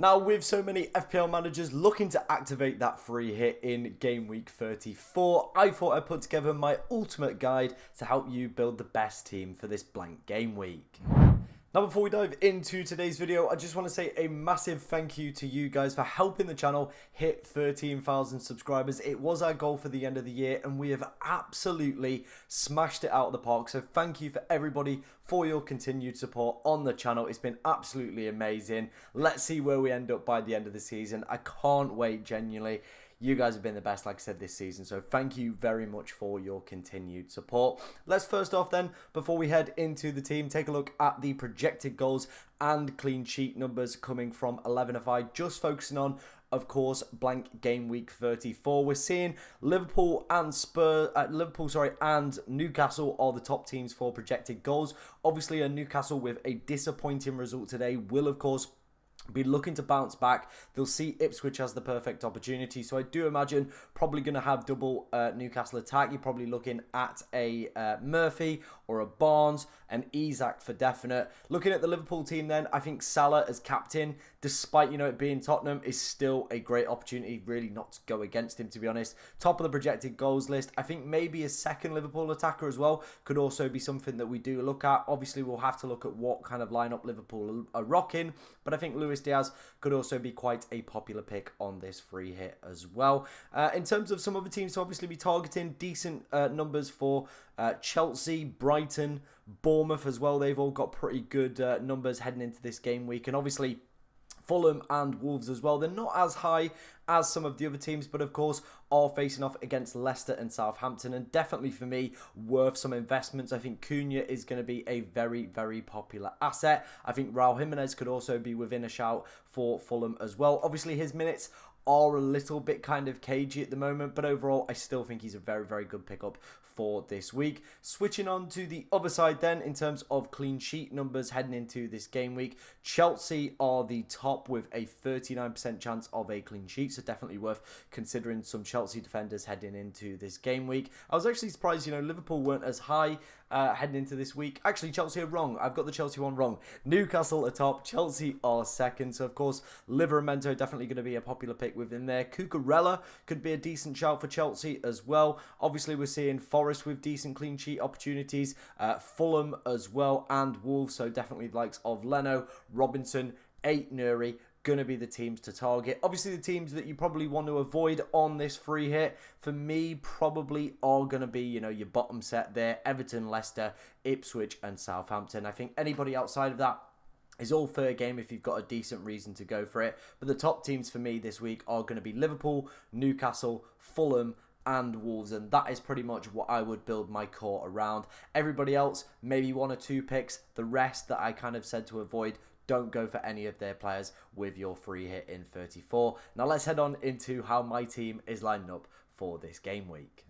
Now, with so many FPL managers looking to activate that free hit in Game Week 34, I thought I'd put together my ultimate guide to help you build the best team for this blank game week. Now, before we dive into today's video, I just want to say a massive thank you to you guys for helping the channel hit 13,000 subscribers. It was our goal for the end of the year, and we have absolutely smashed it out of the park. So thank you for everybody for your continued support on the channel. It's been absolutely amazing. Let's see where we end up by the end of the season. I can't wait, genuinely. You guys have been the best, like I said, this season. So thank you very much for your continued support. Let's first off then, before we head into the team, take a look at the projected goals and clean sheet numbers coming from 11FI. Just focusing on, of course, blank game week 34. We're seeing Liverpool and Newcastle are the top teams for projected goals. Obviously, Newcastle with a disappointing result today will, of course, be looking to bounce back. They'll see Ipswich as the perfect opportunity. So I do imagine probably going to have double Newcastle attack. You're probably looking at a Murphy or a Barnes and Isak for definite. Looking at the Liverpool team then, I think Salah as captain, despite, it being Tottenham, is still a great opportunity. Really not to go against him, to be honest. Top of the projected goals list. I think maybe a second Liverpool attacker as well could also be something that we do look at. Obviously, we'll have to look at what kind of lineup Liverpool are rocking, but I think Luis Diaz could also be quite a popular pick on this free hit as well. In terms of some other teams to obviously be targeting, decent numbers for Chelsea, Brighton, Bournemouth as well. They've all got pretty good numbers heading into this game week. And obviously, Fulham and Wolves as well. They're not as high as some of the other teams, but of course are facing off against Leicester and Southampton, and definitely for me worth some investments. I think Cunha is going to be a very, very popular asset. I think Raul Jimenez could also be within a shout for Fulham as well. Obviously his minutes are a little bit kind of cagey at the moment, but overall I still think he's a very, very good pickup for this week. Switching on to the other side then, in terms of clean sheet numbers heading into this game week, Chelsea are the top with a 39% chance of a clean sheet, so definitely worth considering some Chelsea defenders heading into this game week. I was actually surprised, Liverpool weren't as high heading into this week. Actually, Chelsea are wrong. I've got the Chelsea one wrong. Newcastle are top, Chelsea are second. So, of course, Livramento definitely going to be a popular pick within there. Cucurella could be a decent shout for Chelsea as well. Obviously, we're seeing Forest with decent clean sheet opportunities. Fulham as well, and Wolves. So, definitely the likes of Leno, Robinson, Nuri, going to be the teams to target. Obviously, the teams that you probably want to avoid on this free hit, for me, probably are going to be, your bottom set there. Everton, Leicester, Ipswich, and Southampton. I think anybody outside of that is all fair game if you've got a decent reason to go for it. But the top teams for me this week are going to be Liverpool, Newcastle, Fulham, and Wolves, and that is pretty much what I would build my core around. Everybody else, maybe one or two picks. The rest that I kind of said to avoid, don't go for any of their players with your free hit in 34. Now let's head on into how my team is lining up for this game week.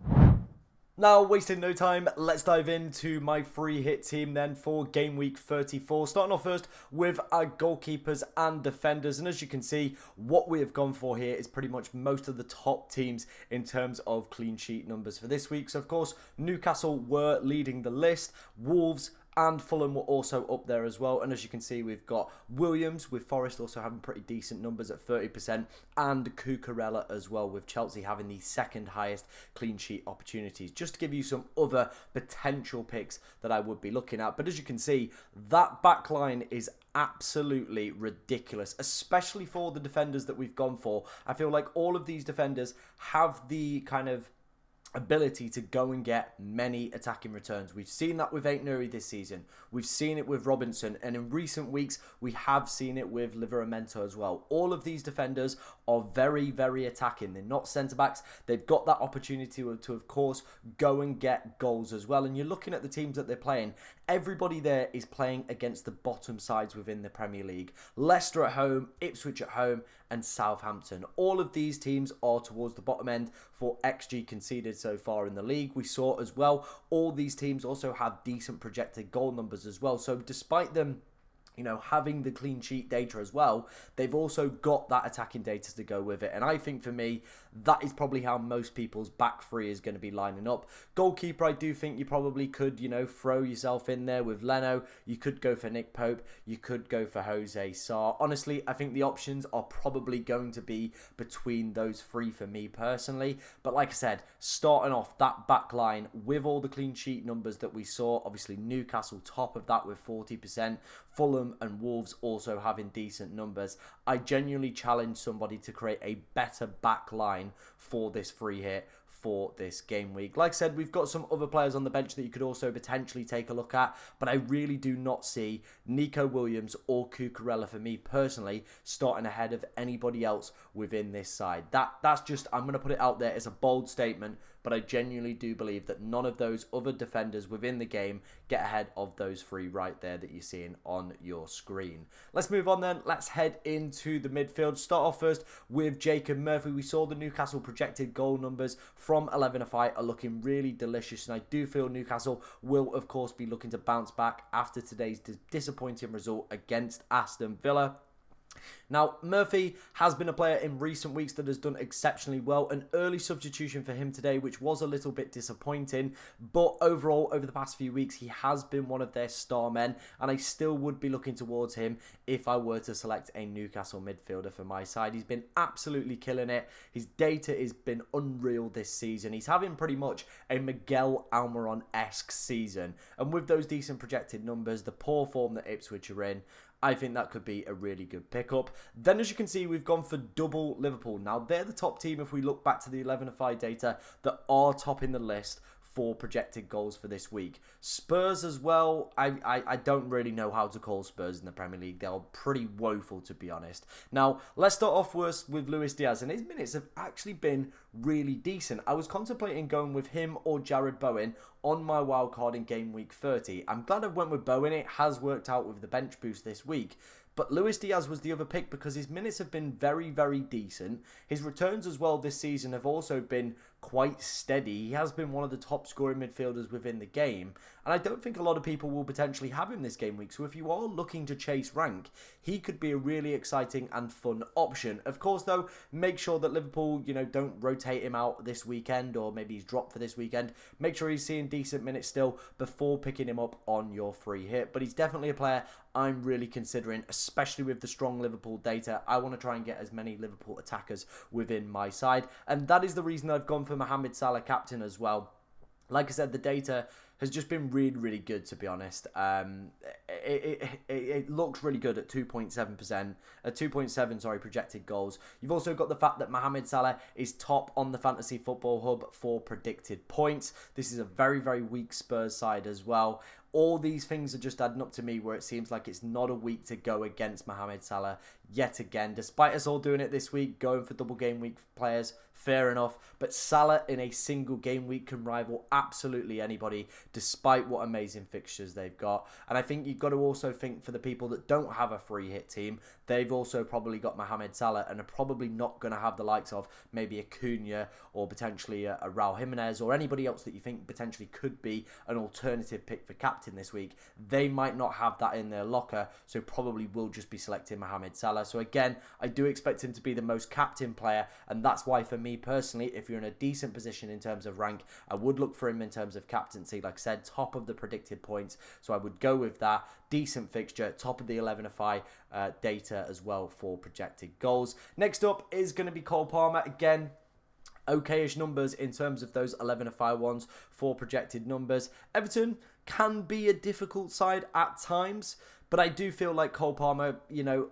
Now, wasting no time, let's dive into my free hit team then for game week 34. Starting off first with our goalkeepers and defenders. And as you can see, what we have gone for here is pretty much most of the top teams in terms of clean sheet numbers for this week. So, of course, Newcastle were leading the list. Wolves and Fulham were also up there as well. And as you can see, we've got Williams with Forest also having pretty decent numbers at 30%. And Cucurella as well, with Chelsea having the second highest clean sheet opportunities. Just to give you some other potential picks that I would be looking at. But as you can see, that back line is absolutely ridiculous, especially for the defenders that we've gone for. I feel like all of these defenders have the kind of ability to go and get many attacking returns. We've seen that with Nuri this season. We've seen it with Robinson, and in recent weeks we have seen it with Livramento as well. All of these defenders are very, very attacking. They're not centre-backs. They've got that opportunity to, of course, go and get goals as well. And you're looking at the teams that they're playing. Everybody there is playing against the bottom sides within the Premier League. Leicester at home, Ipswich at home, and Southampton. All of these teams are towards the bottom end for XG conceded so far in the league. We saw as well, all these teams also have decent projected goal numbers as well. So despite them having the clean sheet data as well, they've also got that attacking data to go with it. And I think for me, that is probably how most people's back three is going to be lining up. Goalkeeper, I do think you probably could, throw yourself in there with Leno. You could go for Nick Pope. You could go for Jose Sarr. Honestly, I think the options are probably going to be between those three for me personally. But like I said, starting off that back line with all the clean sheet numbers that we saw, obviously Newcastle top of that with 40%, Fulham and Wolves also having decent numbers. I genuinely challenge somebody to create a better back line for this free hit for this game week. Like I said, we've got some other players on the bench that you could also potentially take a look at, but I really do not see Nico Williams or Cucurella for me personally starting ahead of anybody else within this side. That's just, I'm going to put it out there as a bold statement, but I genuinely do believe that none of those other defenders within the game get ahead of those three right there that you're seeing on your screen. Let's move on then. Let's head into the midfield. Start off first with Jacob Murphy. We saw the Newcastle projected goal numbers from 11FI are looking really delicious, and I do feel Newcastle will, of course, be looking to bounce back after today's disappointing result against Aston Villa. Now, Murphy has been a player in recent weeks that has done exceptionally well. An early substitution for him today, which was a little bit disappointing. But overall, over the past few weeks, he has been one of their star men. And I still would be looking towards him if I were to select a Newcastle midfielder for my side. He's been absolutely killing it. His data has been unreal this season. He's having pretty much a Miguel Almiron-esque season. And with those decent projected numbers, the poor form that Ipswich are in, I think that could be a really good pickup. Then, as you can see, we've gone for double Liverpool. Now, they're the top team if we look back to the 11FI data that are topping the list for projected goals for this week. Spurs as well, I don't really know how to call Spurs in the Premier League. They're pretty woeful, to be honest. Now, let's start off first with Luis Diaz, and his minutes have actually been really decent. I was contemplating going with him or Jared Bowen on my wildcard in game week 30. I'm glad I went with Bowen. It has worked out with the bench boost this week. But Luis Diaz was the other pick because his minutes have been very, very decent. His returns as well this season have also been quite steady. He has been one of the top scoring midfielders within the game. And I don't think a lot of people will potentially have him this game week. So if you are looking to chase rank, he could be a really exciting and fun option. Of course, though, make sure that Liverpool, don't rotate him out this weekend, or maybe he's dropped for this weekend. Make sure he's seeing decent minutes still before picking him up on your free hit. But he's definitely a player I'm really considering, especially with the strong Liverpool data. I want to try and get as many Liverpool attackers within my side. And that is the reason I've gone for Mohamed Salah captain as well. Like I said, the data has just been really, really good, to be honest. It looks really good at 2.7%, 2.7, projected goals. You've also got the fact that Mohamed Salah is top on the Fantasy Football Hub for predicted points. This is a very, very weak Spurs side as well. All these things are just adding up to me where it seems like it's not a week to go against Mohamed Salah yet again. Despite us all doing it this week, going for double game week players, fair enough. But Salah in a single game week can rival absolutely anybody, despite what amazing fixtures they've got. And I think you've got to also think for the people that don't have a free hit team, they've also probably got Mohamed Salah and are probably not going to have the likes of maybe a Cunha or potentially a Raul Jimenez or anybody else that you think potentially could be an alternative pick for captain this week. They might not have that in their locker, so probably will just be selecting Mohamed Salah. So again, I do expect him to be the most captain player, and that's why for me personally, if you're in a decent position in terms of rank, I would look for him in terms of captaincy. Like I said, top of the predicted points, so I would go with that. Decent fixture, top of the 11FI data as well for projected goals. Next up is going to be Cole Palmer. Again, okay-ish numbers in terms of those 11FI ones for projected numbers. Everton can be a difficult side at times, but I do feel like Cole Palmer,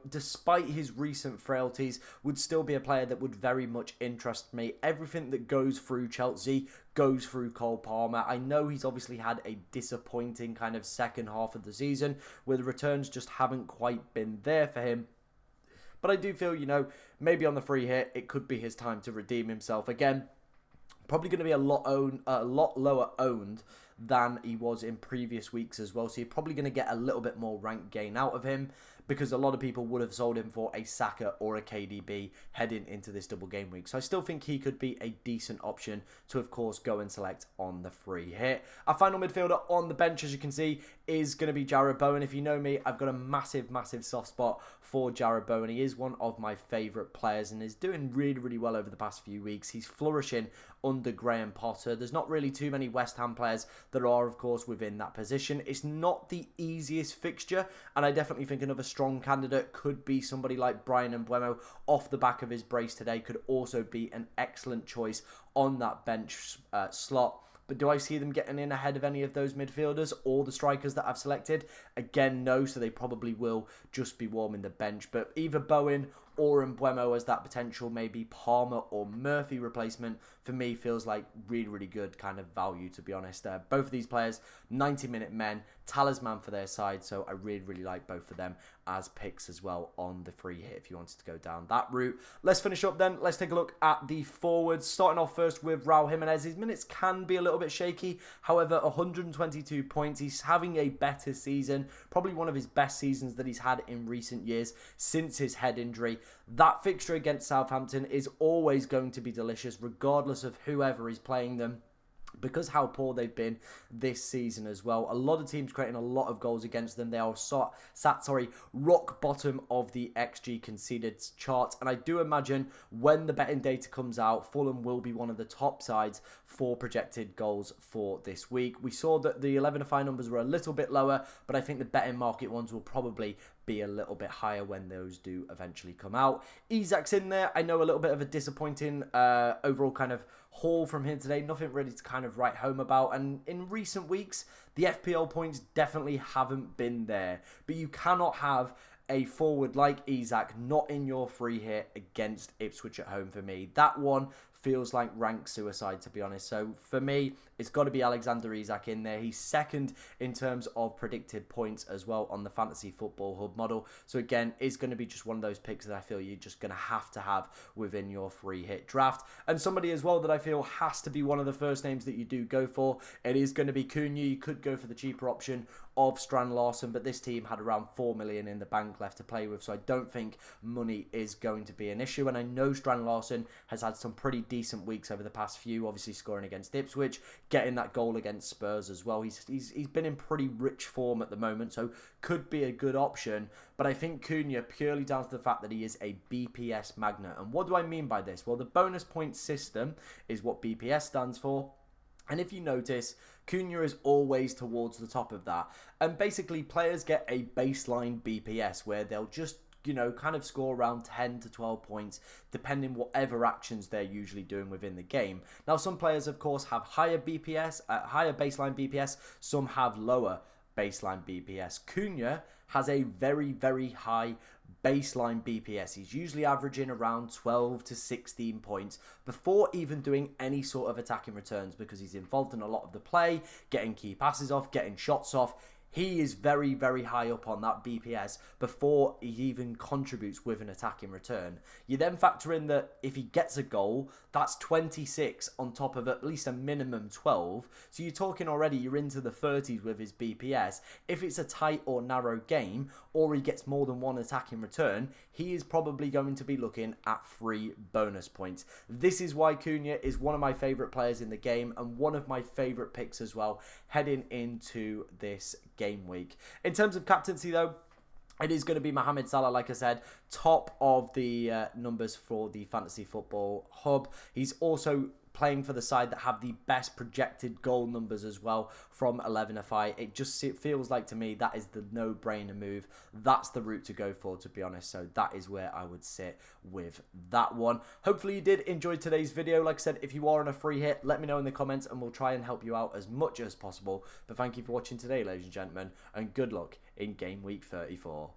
despite his recent frailties, would still be a player that would very much interest me. Everything that goes through Chelsea goes through Cole Palmer. I know he's obviously had a disappointing kind of second half of the season where the returns just haven't quite been there for him. But I do feel, maybe on the free hit, it could be his time to redeem himself. Again, probably going to be a lot lower owned than he was in previous weeks as well. So you're probably going to get a little bit more rank gain out of him, because a lot of people would have sold him for a Saka or a KDB heading into this double game week. So I still think he could be a decent option to, of course, go and select on the free hit. Our final midfielder on the bench, as you can see, is going to be Jarrod Bowen. If you know me, I've got a massive soft spot for Jarrod Bowen. He is one of my favourite players and is doing really well over the past few weeks. He's flourishing under Graham Potter. There's not really too many West Ham players that are, of course, within that position. It's not the easiest fixture, and I definitely think another strong candidate could be somebody like Bryan Mbeumo off the back of his brace today. Could also be an excellent choice on that bench slot. But do I see them getting in ahead of any of those midfielders or the strikers that I've selected? Again, no, so they probably will just be warming the bench. But either Bowen or Mbeumo as that potential maybe Palmer or Murphy replacement, for me, feels like really good kind of value, to be honest. Both of these players, 90-minute men, talisman for their side, so I really like both of them as picks as well on the free hit if you wanted to go down that route. Let's finish up then. Let's take a look at the forwards. Starting off first with Raul Jimenez. His minutes can be a little bit shaky. However, 122 points. He's having a better season. Probably one of his best seasons that he's had in recent years since his head injury. That fixture against Southampton is always going to be delicious, regardless of whoever is playing them, because how poor they've been this season as well. A lot of teams creating a lot of goals against them. They are sat rock bottom of the XG conceded chart. And I do imagine when the betting data comes out, Fulham will be one of the top sides for projected goals for this week. We saw that the 11-5 numbers were a little bit lower, but I think the betting market ones will probably be a little bit higher when those do eventually come out. Isak's in there. I know a little bit of a disappointing overall kind of haul from him today. Nothing really to kind of write home about. And in recent weeks, the FPL points definitely haven't been there. But you cannot have a forward like Isak not in your free hit against Ipswich at home for me. That one feels like rank suicide, to be honest. So for me, it's got to be Alexander Isak in there. He's second in terms of predicted points as well on the Fantasy Football Hub model. So again, it's going to be just one of those picks that I feel you're just going to have within your free hit draft. And somebody as well that I feel has to be one of the first names that you do go for. It is going to be Cunha. You could go for the cheaper option of Strand Larson, but this team had around 4 million in the bank left to play with, so I don't think money is going to be an issue. And I know Strand Larson has had some pretty decent weeks over the past few, obviously scoring against Ipswich, getting that goal against Spurs as well. He's been in pretty rich form at the moment, so could be a good option. But I think Cunha, purely down to the fact that he is a BPS magnet. And what do I mean by this? Well, the bonus point system is what BPS stands for. And if you notice, Cunha is always towards the top of that. And basically, players get a baseline BPS where they'll just, kind of score around 10 to 12 points, depending whatever actions they're usually doing within the game. Now, some players, of course, have higher baseline BPS. Some have lower baseline BPS. Cunha has a very high baseline BPS. He's usually averaging around 12 to 16 points before even doing any sort of attacking returns, because he's involved in a lot of the play, getting key passes off, getting shots off. He is very high up on that BPS before he even contributes with an attacking return. You then factor in that if he gets a goal, that's 26 on top of at least a minimum 12. So you're talking already, you're into the 30s with his BPS. If it's a tight or narrow game, or he gets more than one attacking return, he is probably going to be looking at 3 bonus points. This is why Cunha is one of my favourite players in the game and one of my favourite picks as well heading into this game week. In terms of captaincy though, it is going to be Mohamed Salah, like I said, top of the numbers for the Fantasy Football Hub. He's also playing for the side that have the best projected goal numbers as well from 11-5. It feels like to me that is the no-brainer move. That's the route to go for, to be honest. So that is where I would sit with that one. Hopefully you did enjoy today's video. Like I said, if you are on a free hit, let me know in the comments and we'll try and help you out as much as possible. But thank you for watching today, ladies and gentlemen, and good luck in Game Week 34.